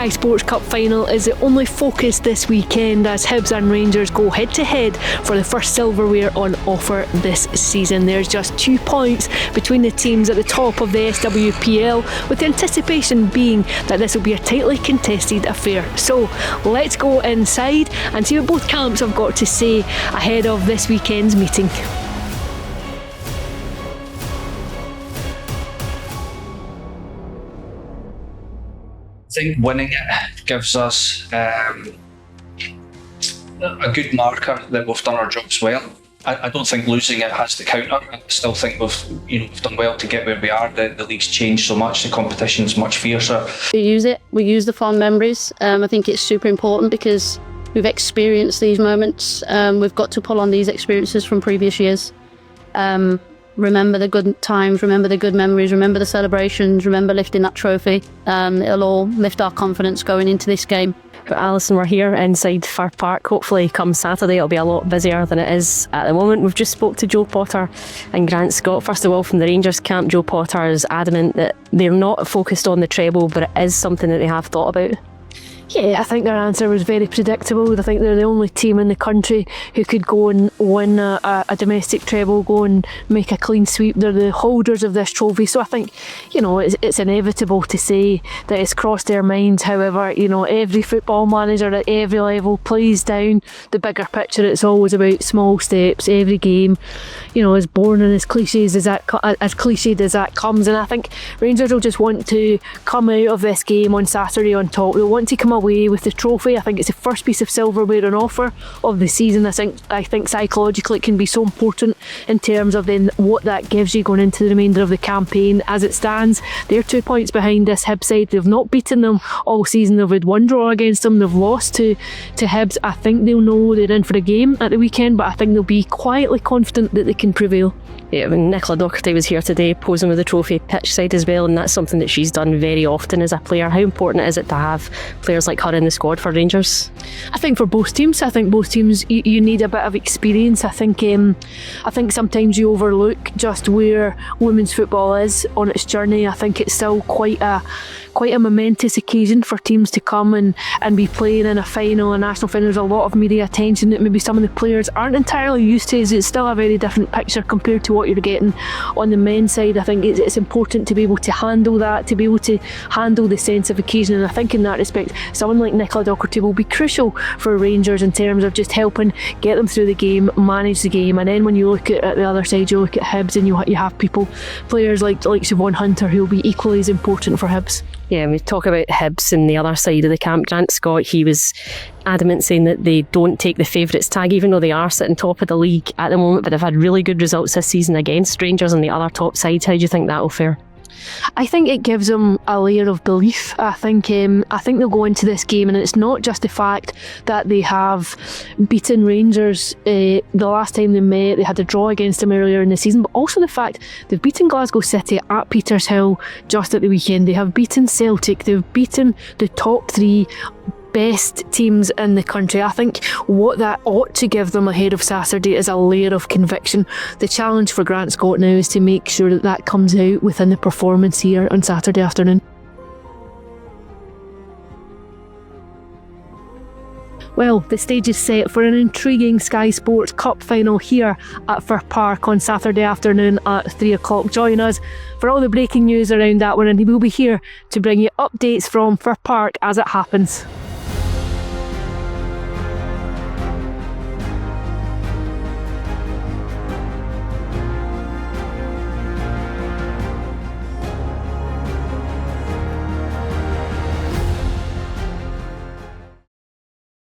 Sky Sports Cup final is the only focus this weekend as Hibs and Rangers go head to head for the first silverware on offer this season. There's just 2 points between the teams at the top of the SWPL, with the anticipation being that this will be a tightly contested affair. So let's go inside and see what both camps have got to say ahead of this weekend's meeting. I think winning it gives us a good marker that we've done our jobs well. I don't think losing it has the counter. I still think we've done well to get where we are. The league's changed so much, the competition's much fiercer. We use the fond memories. I think it's super important because we've experienced these moments. We've got to pull on these experiences from previous years. Remember the good times, remember the good memories, remember the celebrations, remember lifting that trophy. It'll all lift our confidence going into this game. But Alison, we're here inside Fir Park. Hopefully come Saturday it'll be a lot busier than it is at the moment. We've just spoke to Joe Potter and Grant Scott. First of all, from the Rangers camp, Joe Potter is adamant that they're not focused on the treble, but it is something that they have thought about. Yeah, I think their answer was very predictable. I think they're the only team in the country who could go and win a domestic treble, go and make a clean sweep. They're the holders of this trophy. So I think, it's inevitable to say that it's crossed their minds. However, every football manager at every level plays down the bigger picture. It's always about small steps. Every game, is born and as cliched as that comes. And I think Rangers will just want to come out of this game on Saturday on top. They'll want to come away with the trophy. I think it's the first piece of silverware on offer of the season. I think psychologically it can be so important in terms of then what that gives you going into the remainder of the campaign. As it stands, they're 2 points behind this Hibs side. They've not beaten them all season. They've had one draw against them. They've lost to Hibs. I think they'll know they're in for a game at the weekend, but I think they'll be quietly confident that they can prevail. Yeah, when Nicola Docherty was here today posing with the trophy pitch side as well, and that's something that she's done very often as a player. How important is it to have players like her in the squad for Rangers? I think for both teams, you need a bit of experience. I think sometimes you overlook just where women's football is on its journey. I think it's still quite a momentous occasion for teams to come and be playing in a national final. There's a lot of media attention that maybe some of the players aren't entirely used to. It's still a very different picture compared to what you're getting on the men's side. I think it's important to be able to handle that, to be able to handle the sense of occasion, and I think in that respect someone like Nicola Docherty will be crucial for Rangers in terms of just helping get them through the game, manage the game. And then when you look at the other side, you look at Hibs and you have players like Siobhan Hunter who will be equally as important for Hibs. Yeah, we talk about Hibs and the other side of the camp. Grant Scott, he was adamant saying that they don't take the favourites tag, even though they are sitting top of the league at the moment, but they've had really good results this season against Rangers and the other top sides. How do you think that'll fare? I think it gives them a layer of belief. I think they'll go into this game, and it's not just the fact that they have beaten Rangers the last time they met. They had a draw against them earlier in the season, but also the fact they've beaten Glasgow City at Petershill just at the weekend. They have beaten Celtic. They've beaten the top three best teams in the country. I think what that ought to give them ahead of Saturday is a layer of conviction. The challenge for Grant Scott now is to make sure that comes out within the performance here on Saturday afternoon. Well, the stage is set for an intriguing Sky Sports Cup final here at Fir Park on Saturday afternoon at 3 o'clock. Join us for all the breaking news around that one, and we'll be here to bring you updates from Fir Park as it happens.